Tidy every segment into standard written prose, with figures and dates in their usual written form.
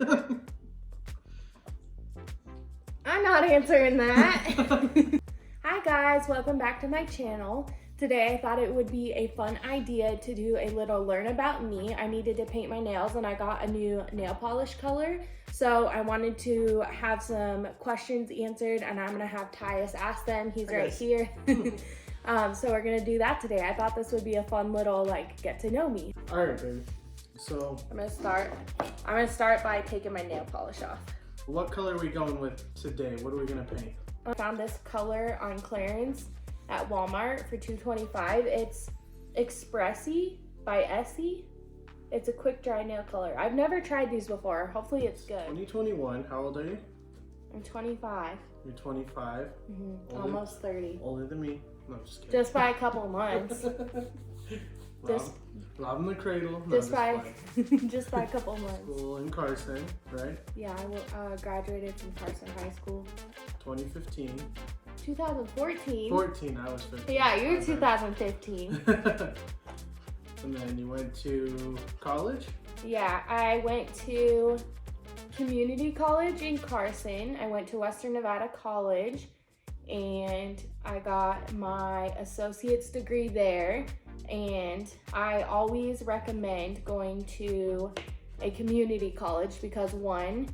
I'm not answering that. Hi guys, welcome back to my channel. Today I thought it would be a fun idea to do a little learn about me. I needed to paint my nails and I got a new nail polish color. So I wanted to have some questions answered and I'm gonna have Tyus ask them. He's right here. So we're gonna do that today. I thought this would be a fun little get to know me. All right, baby. So I'm gonna start by taking my nail polish off. what color are we going with today? What are we gonna paint? I found this color on clearance at Walmart for $2.25. It's Expressi by Essie. It's a quick dry nail color. I've never tried these before. Hopefully it's good. 2021. How old are you? I'm 25. You're 25. Almost 30. Older than me. No, I'm just kidding. Just by a couple months. Robbing the cradle. No, just by a couple months. School in Carson, right? Yeah, I graduated from Carson High School. 2015. 2014. 14. I was 15. Yeah, you're 2015. And then you went to college? Yeah, I went to community college in Carson. I went to Western Nevada College and I got my associate's degree there. And I always recommend going to a community college because one,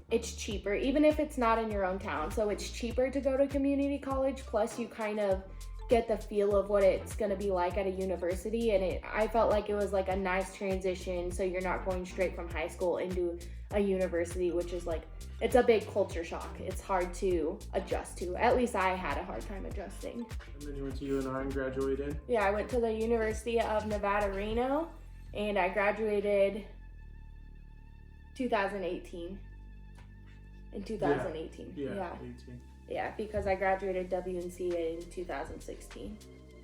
it's cheaper, even if it's not in your own town. So it's cheaper to go to community college, plus you kind of get the feel of what it's gonna be like at a university. And I felt like it was like a nice transition, so you're not going straight from high school into a university, which is it's a big culture shock. It's hard to adjust to. At least I had a hard time adjusting. And then you went to UNR and graduated? Yeah, I went to the University of Nevada, Reno, and I graduated 2018. In 2018. Yeah. 18. Yeah, because I graduated WNC in 2016.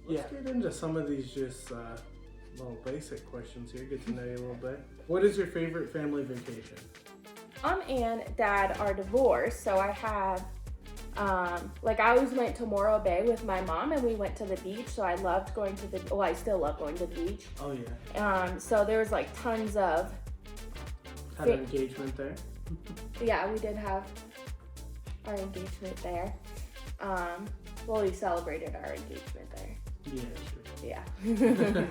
Let's get into some of these just little basic questions here, get to know you a little bit. What is your favorite family vacation? Mom and Dad are divorced, so I have, I always went to Morro Bay with my mom and we went to the beach, so I loved going to I still love going to the beach. Oh yeah. So there was tons of... Had an engagement there? Yeah, we did have our engagement there. We celebrated our engagement there. Yeah, sure.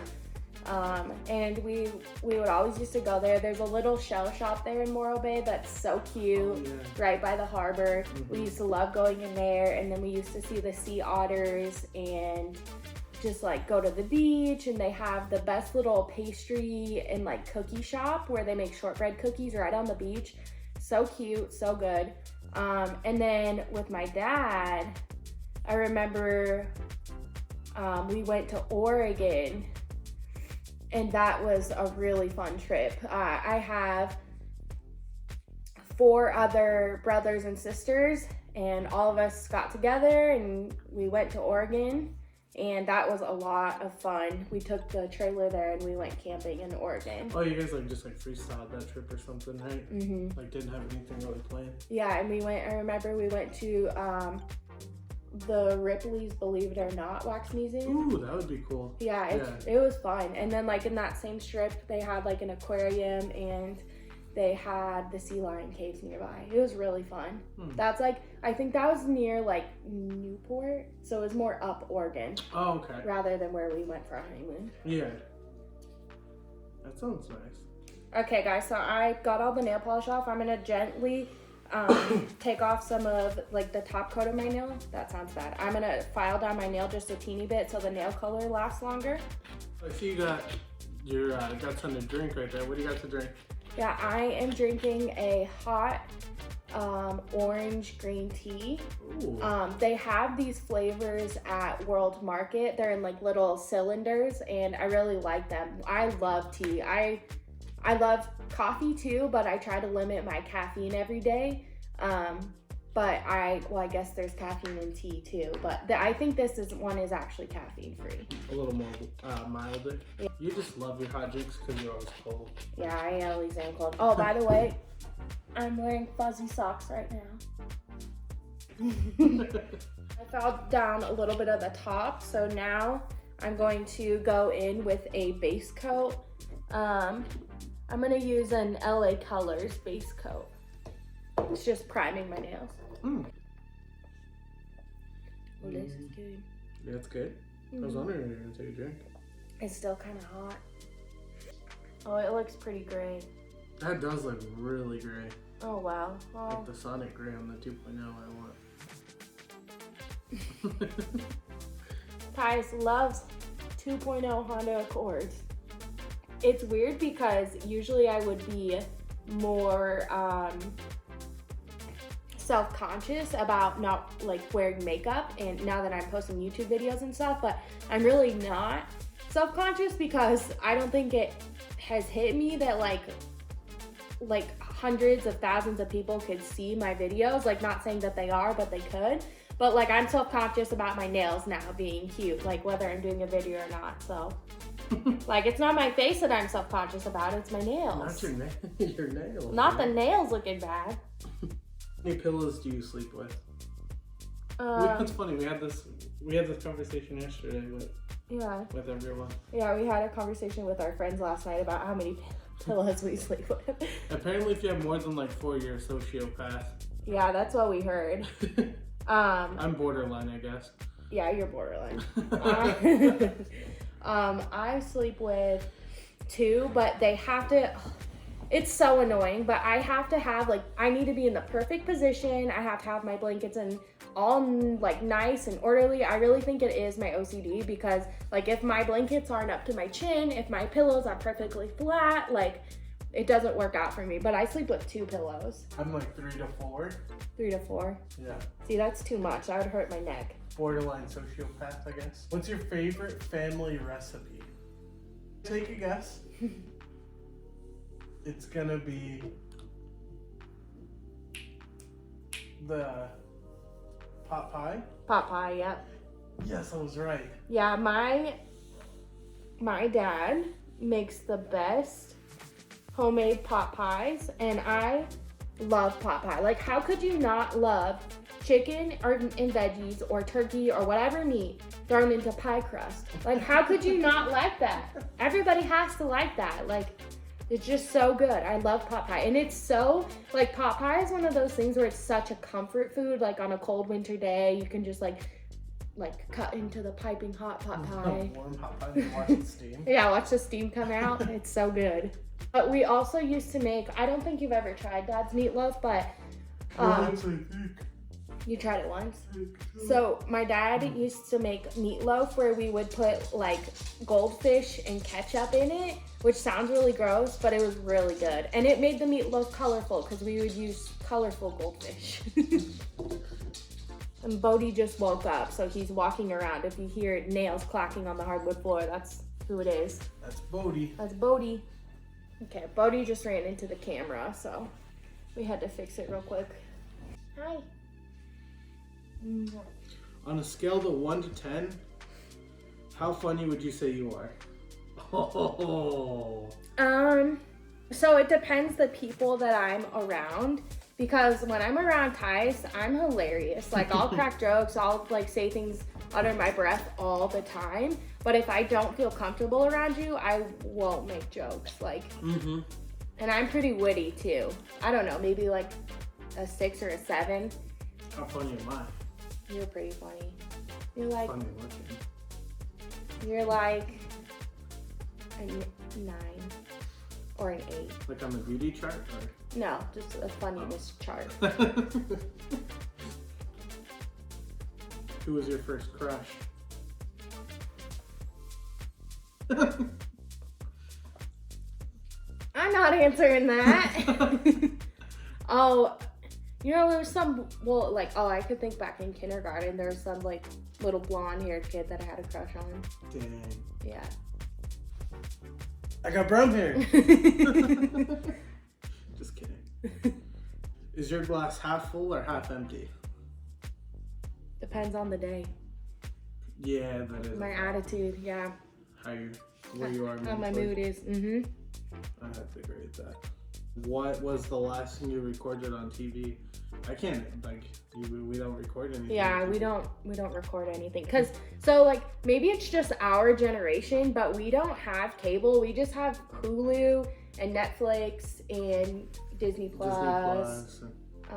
Yeah. And we would always used to go there. There's a little shell shop there in Morro Bay that's so cute, right by the harbor. We used to love going in there, and then we used to see the sea otters and just go to the beach. And they have the best little pastry and cookie shop where they make shortbread cookies right on the beach. So cute, so good. And then with my dad, I remember we went to Oregon, and that was a really fun trip. I have 4 other brothers and sisters, and all of us got together and we went to Oregon, and that was a lot of fun. We took the trailer there and we went camping in Oregon. Oh, you guys just freestyled that trip or something, right? Mm-hmm. Didn't have anything really planned? Yeah, and I remember we went to the Ripley's Believe It or Not wax museum. Ooh, that would be cool. Yeah, it was fun. And then in that same strip, they had an aquarium and they had the sea lion caves nearby. It was really fun. That's I think that was near Newport, so it was more up Oregon. Oh, okay. Rather than where we went for our honeymoon. Yeah. That sounds nice. Okay guys, so I got all the nail polish off. I'm gonna gently take off some of the top coat of my nail. That sounds bad. I'm gonna file down my nail just a teeny bit so the nail color lasts longer. I see you got something to drink right there. What do you got to drink? Yeah, I am drinking a hot orange green tea. They have these flavors at World Market. They're in little cylinders and I really like them. I love tea. I love coffee too, but I try to limit my caffeine every day. But I guess there's caffeine in tea too. But I think this one is actually caffeine free. A little more milder. Yeah. You just love your hot drinks because you're always cold. Yeah, I always am cold. Oh, by the way, I'm wearing fuzzy socks right now. I fell down a little bit of the top, so now I'm going to go in with a base coat. I'm gonna use an LA Colors base coat. It's just priming my nails. Mm. Oh, this is good. Yeah, it's good. I was wondering if you were gonna take a drink. It's still kind of hot. Oh, it looks pretty gray. That does look really gray. Oh, wow. Like Well, the Sonic gray on the 2.0 I want. Tyus loves 2.0 Honda Accords. It's weird because usually I would be more self-conscious about not like wearing makeup, and now that I'm posting YouTube videos and stuff, but I'm really not self-conscious because I don't think it has hit me that like hundreds of thousands of people could see my videos. Like, not saying that they are, but they could. But like, I'm self-conscious about my nails now being cute, like whether I'm doing a video or not. So like, it's not my face that I'm self-conscious about, it's my nails. Not your nails. Not the nails looking bad. How many pillows do you sleep with? It's funny, we had this conversation yesterday with everyone. Yeah, we had a conversation with our friends last night about how many pillows we sleep with. Apparently if you have more than like 4, you're a sociopath. Yeah, that's what we heard. I'm borderline, I guess. Yeah, you're borderline. I sleep with 2, but they have to, it's so annoying, but I have to have, like, I need to be in the perfect position. I have to have my blankets in all like nice and orderly. I really think it is my OCD because like, if my blankets aren't up to my chin, if my pillows are perfectly flat, like, it doesn't work out for me. But I sleep with 2 pillows. I'm like 3 to 4. 3 to 4. Yeah. See, that's too much. That would hurt my neck. Borderline sociopath, I guess. What's your favorite family recipe? Take a guess. It's gonna be the pot pie. Pot pie, yep. Yes, I was right. Yeah, my dad makes the best homemade pot pies, and I love pot pie. Like, how could you not love chicken or and veggies or turkey or whatever meat thrown into pie crust? Like, how could you not like that? Everybody has to like that. Like, it's just so good. I love pot pie. And it's so, like, pot pie is one of those things where it's such a comfort food. Like, on a cold winter day, you can just like cut into the piping hot pot pie. Warm hot pie and watch it steam. Yeah, watch the steam come out. It's so good. But we also used to make, I don't think you've ever tried Dad's meatloaf, but you tried it once? So my dad used to make meatloaf where we would put like goldfish and ketchup in it, which sounds really gross, but it was really good. And it made the meatloaf colorful because we would use colorful goldfish. And Bodhi just woke up, so he's walking around. If you hear nails clacking on the hardwood floor, that's who it is. That's Bodhi. That's Bodhi. Okay, Bodhi just ran into the camera, so we had to fix it real quick. Hi. On a scale of 1 to 10, how funny would you say you are? Oh. So it depends the people that I'm around, because when I'm around Tyus, I'm hilarious. Like, I'll crack jokes, I'll like say things under my breath all the time. But if I don't feel comfortable around you, I won't make jokes. Like, and I'm pretty witty too. I don't know, maybe like a 6 or a 7. How funny am I? You're pretty funny. You're like, Funny looking. you're like a 9 or an 8. Like on the beauty chart? Or? No, just a funniness chart. Who was your first crush? I'm not answering that. Oh, you know, there was some, well, like, oh, I could think back in kindergarten, there was some, like, little blonde-haired kid that I had a crush on. Dang. Yeah. I got brown hair. Just kidding. Is your glass half full or half empty? Depends on the day. Yeah, that is. My attitude, yeah. Where you are mentally. How my mood is, I have to agree with that. What was the last thing you recorded on TV? I can't, like, we don't record anything. Yeah, we don't record anything. Cause, so like, maybe it's just our generation, but we don't have cable. We just have Hulu and Netflix and Disney Plus. A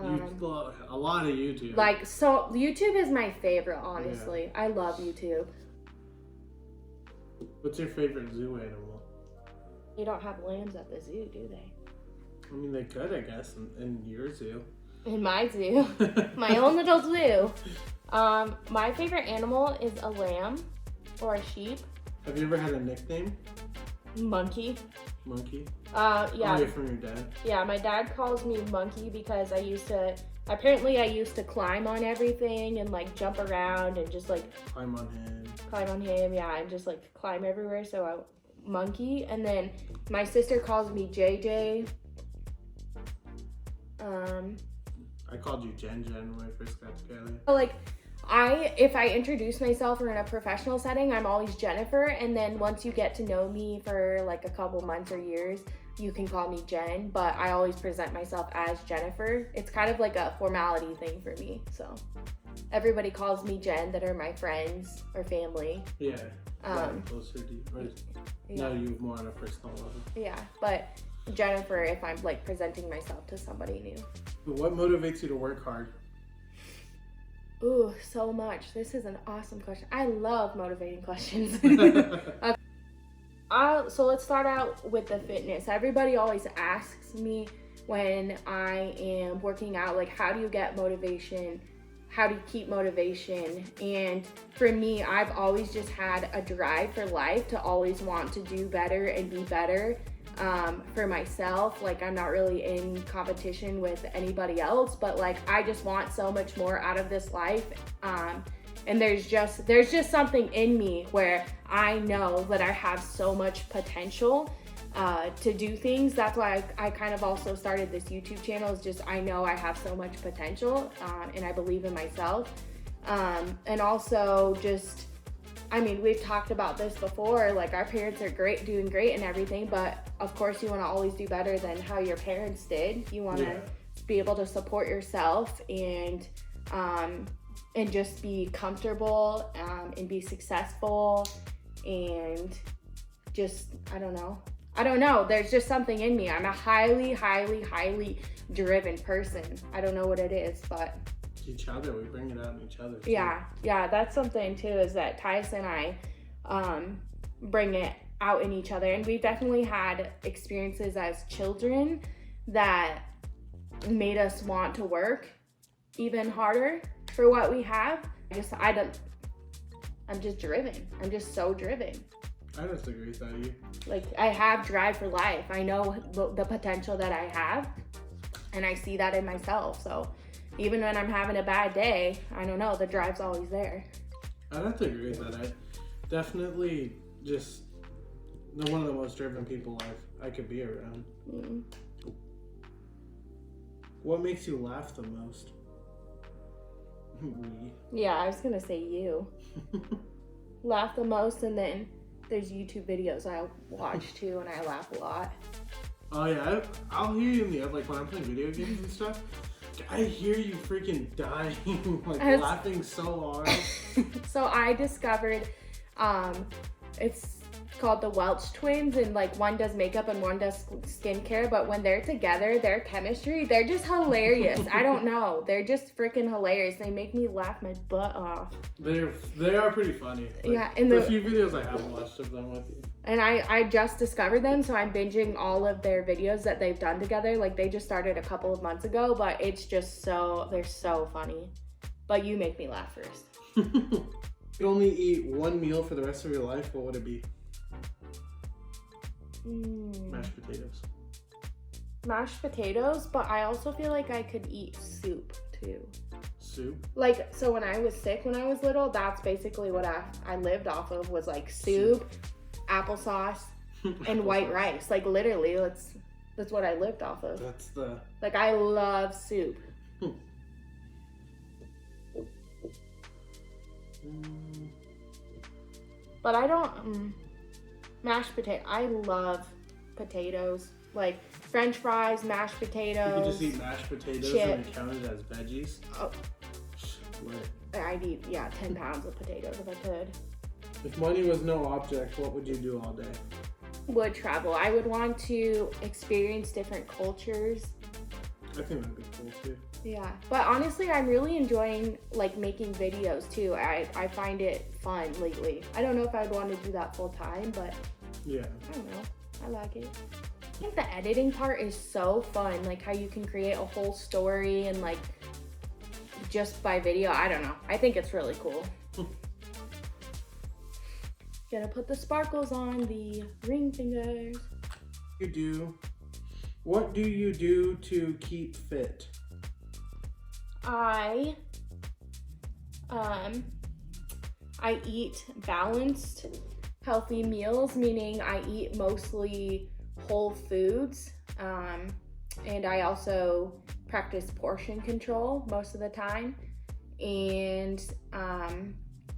lot of YouTube. Like, so YouTube is my favorite, honestly. Yeah. I love YouTube. What's your favorite zoo animal? You don't have lambs at the zoo, do they? I mean, they could, I guess, in your zoo. In my zoo. My own little zoo. My favorite animal is a lamb or a sheep. Have you ever had a nickname? Monkey. Monkey? Yeah. Oh, you're from your dad? Yeah, my dad calls me Monkey because I used to climb on everything and like jump around and just like climb on him, yeah, and just like climb everywhere. So Monkey. And then my sister calls me JJ. I called you Jen when I first got together. Like, if I introduce myself or in a professional setting, I'm always Jennifer. And then once you get to know me for like a couple months or years, you can call me Jen. But I always present myself as Jennifer. It's kind of like a formality thing for me. So everybody calls me Jen that are my friends or family. Yeah. Closer to you. Right? Yeah. Now you more on a personal level. Yeah, but Jennifer if I'm like presenting myself to somebody new. What motivates you to work hard? Ooh, so much. This is an awesome question. I love motivating questions. So let's start out with the fitness. Everybody always asks me when I am working out, like, how do you get motivation? How do you keep motivation? And for me, I've always just had a drive for life to always want to do better and be better. For myself, like, I'm not really in competition with anybody else, but like, I just want so much more out of this life. And there's just something in me where I know that I have so much potential to do things. That's why I kind of also started this YouTube channel, is just, I know I have so much potential, and I believe in myself. And also just, I mean, we've talked about this before, like, our parents are doing great and everything, but of course you want to always do better than how your parents did. You want to be able to support yourself and just be comfortable, and be successful, and just, I don't know. There's just something in me. I'm a highly, highly, highly driven person. I don't know what it is, but each other, we bring it out in each other too. Yeah, that's something too, is that Tyus and I bring it out in each other. And we've definitely had experiences as children that made us want to work even harder for what we have. I'm just driven. I'm just so driven. I disagree with that. Like, I have drive for life. I know the potential that I have, and I see that in myself. So even when I'm having a bad day, I don't know, the drive's always there. I'd have to agree with that. I definitely just one of the most driven people I could be around. Mm-hmm. What makes you laugh the most? Me. Yeah, I was gonna say you. Laugh the most, and then there's YouTube videos I watch too, and I laugh a lot. Oh yeah, I'll hear you in the like when I'm playing video games and stuff. I hear you freaking dying, like laughing so hard. So I discovered, it's called the Welch twins, and like one does makeup and one does skincare, but when they're together, their chemistry, they're just hilarious. I don't know, they're just freaking hilarious. They make me laugh my butt off. They are pretty funny. Like, yeah, and the few videos I have watched of them with you. And I just discovered them, so I'm binging all of their videos that they've done together. Like, they just started a couple of months ago, but it's just they're so funny. But you make me laugh first. You could only eat one meal for the rest of your life, what would it be? Mashed potatoes. Mashed potatoes, but I also feel like I could eat soup too. Soup? Like, so when I was sick when I was little, that's basically what I lived off of, was like soup. Applesauce and white rice. Like, literally, that's what I lived off of. Like, I love soup. But I don't mashed potato. I love potatoes. Like French fries, mashed potatoes. You could just eat mashed potatoes and it counted as veggies. Oh, I'd eat 10 pounds of potatoes if I could. If money was no object, what would you do all day? would travel. I would want to experience different cultures. I think that'd be cool too. Yeah, but honestly, I'm really enjoying like making videos too. I find it fun lately. I don't know if I'd want to do that full time, but yeah, I don't know. I like it. I think the editing part is so fun, like how you can create a whole story and like just by video. I don't know. I think it's really cool. Gonna put the sparkles on the ring fingers. What do you do to keep fit? I eat balanced, healthy meals, meaning I eat mostly whole foods. And I also practice portion control most of the time. And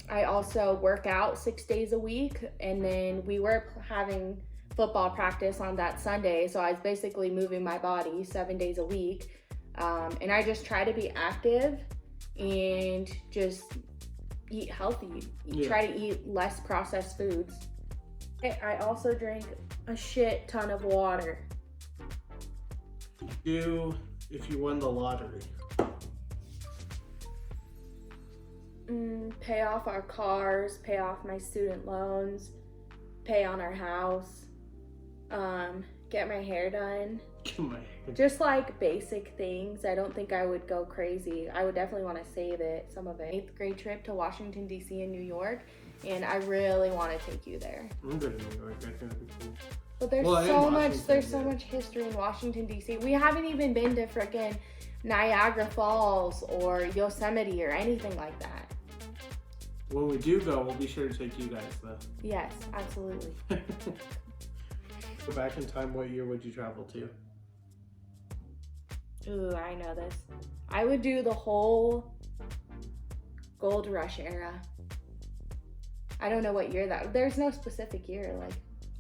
I also work out 6 days a week. And then we were having football practice on that Sunday. So I was basically moving my body 7 days a week. And I just try to be active and just eat healthy. Try to eat less processed foods. I also drink a shit ton of water. Do if you won the lottery? Pay off our cars, pay off my student loans, pay on our house, get my hair done. Just like basic things. I don't think I would go crazy. I would definitely want to save it, some of it. 8th grade trip to Washington, D.C. and New York, and I really want to take you there. I'm good in New York. I think that'd be cool. But there's so much history in Washington, D.C. We haven't even been to frickin' Niagara Falls or Yosemite or anything like that. When we do go, we'll be sure to take you guys though. Yes, absolutely. Go back in time, what year would you travel to? Ooh, I know this. I would do the whole gold rush era. I don't know what year there's no specific year, like.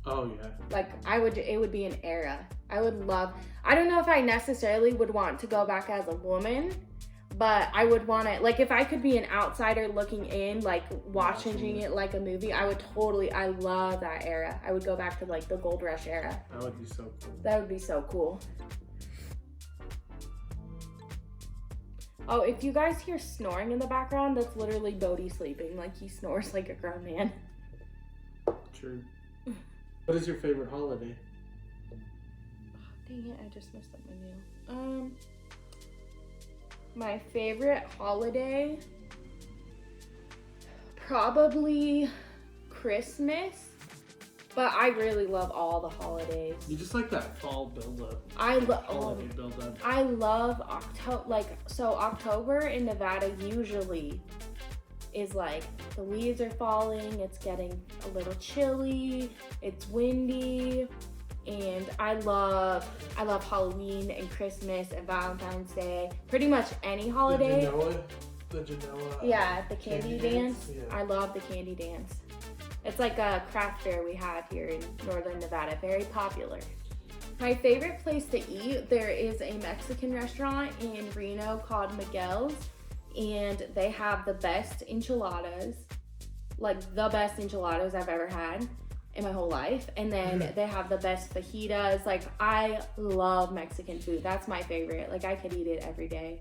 Oh yeah. Like it would be an era. I don't know if I necessarily would want to go back as a woman, but I would want to, like if I could be an outsider looking in, like watching it like a movie, I love that era. I would go back to like the gold rush era. That would be so cool. That would be so cool. Oh, if you guys hear snoring in the background, that's literally Bodhi sleeping. Like he snores like a grown man. True. What is your favorite holiday? Dang it, I just messed up my nail. My favorite holiday, probably Christmas, but I really love all the holidays. You just like that fall build-up. I love October. October in Nevada usually is like the leaves are falling, it's getting a little chilly, it's windy, and I love Halloween and Christmas and Valentine's Day. Pretty much any holiday. Did you know? Yeah, the candy dance. Yeah. I love the candy dance. It's like a craft fair we have here in northern Nevada. Very popular. My favorite place to eat, there is a Mexican restaurant in Reno called Miguel's, and they have the best enchiladas, like the best enchiladas I've ever had in my whole life. And then they have the best fajitas. Like I love Mexican food. That's my favorite. Like I could eat it every day.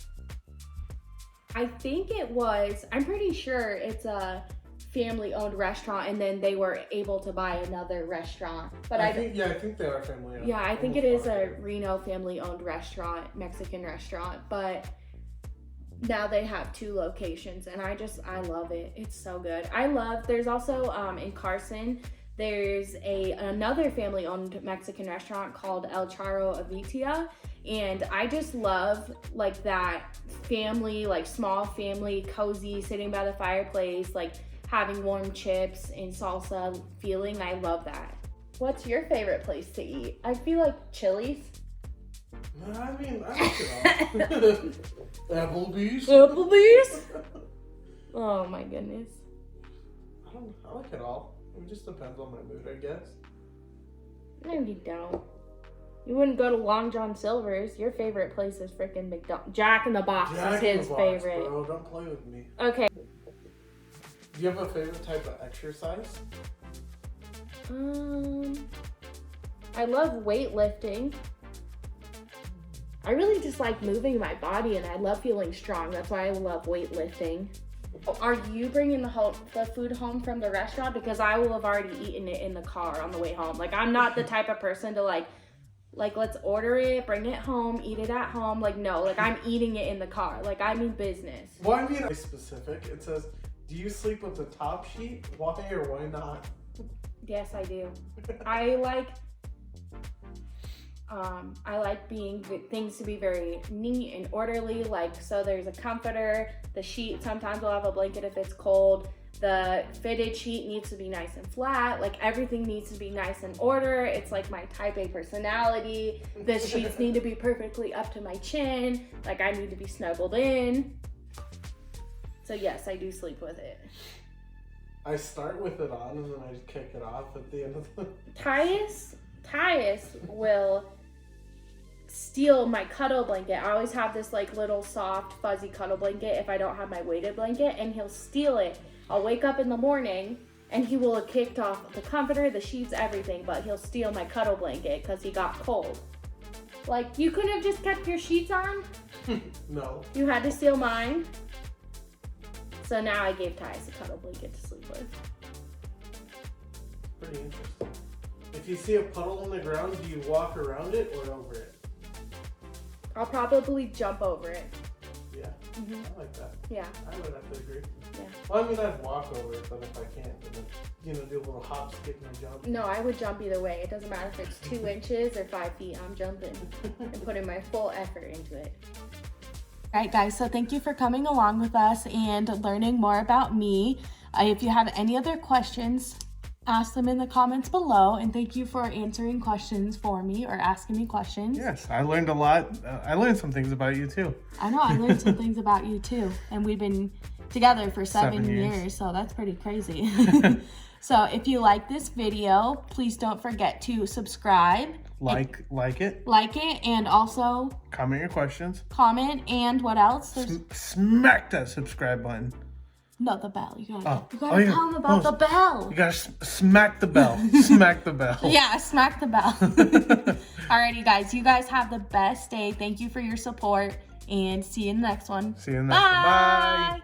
I'm pretty sure it's a family-owned restaurant, and then they were able to buy another restaurant. But I think they are family-owned. Yeah, I think it is a Reno family-owned restaurant, Mexican restaurant, but now they have 2 locations, and I love it. It's so good. There's also in Carson, there's another family-owned Mexican restaurant called El Charro Avitia, and I just love like that family, like small family, cozy, sitting by the fireplace, like having warm chips and salsa feeling. I love that. What's your favorite place to eat? I feel like Chili's. I mean, I like it all. Applebee's. Oh my goodness. I like it all. It just depends on my mood, I guess. No, you don't. You wouldn't go to Long John Silver's. Your favorite place is freaking McDonald's. Jack in the Box is his favorite. Bro, don't play with me. Okay. Do you have a favorite type of exercise? I love weightlifting. I really just like moving my body, and I love feeling strong. That's why I love weightlifting. Are you bringing the food home from the restaurant? Because I will have already eaten it in the car on the way home. Like, I'm not the type of person to like let's order it, bring it home, eat it at home. Like, no, like I'm eating it in the car. Like, I mean business. Well, I mean, specific. It says, do you sleep with the top sheet? Why or why not? Yes, I do. I like things to be very neat and orderly. Like, so there's a comforter, the sheet, sometimes we'll have a blanket if it's cold. The fitted sheet needs to be nice and flat. Like, everything needs to be nice in order. It's like my type A personality. The sheets need to be perfectly up to my chin. Like, I need to be snuggled in. So yes, I do sleep with it. I start with it on and then I just kick it off at the end of the... Tyus will steal my cuddle blanket. I always have this like little soft fuzzy cuddle blanket if I don't have my weighted blanket, and he'll steal it. I'll wake up in the morning and he will have kicked off the comforter, the sheets, everything, but he'll steal my cuddle blanket because he got cold. Like, you couldn't have just kept your sheets on? No. You had to steal mine? So now I gave Tyus a cuddle blanket to sleep with. Pretty interesting. If you see a puddle on the ground, do you walk around it or over it? I'll probably jump over it. Yeah, I like that. Yeah. I would have to agree. Yeah. Well, I mean, I'd walk over it, but if I can't, then, do a little hop, skip, and jump. No, I would jump either way. It doesn't matter if it's 2 inches or 5 feet. I'm jumping and putting my full effort into it. All right, guys, so thank you for coming along with us and learning more about me. If you have any other questions, ask them in the comments below, and thank you for answering questions for me or asking me questions. Yes, I learned a lot. I learned some things about you too. I know, I learned some things about you too, and we've been together for 7 years, so that's pretty crazy. So if you like this video, please don't forget to subscribe. Like it, and also comment your questions. Comment, and what else? Smack that subscribe button. No, the bell. You gotta tell them about the bell. You gotta smack the bell. Smack the bell. Yeah, smack the bell. Alrighty, guys. You guys have the best day. Thank you for your support, and see you in the next one. See you in the next one. Bye.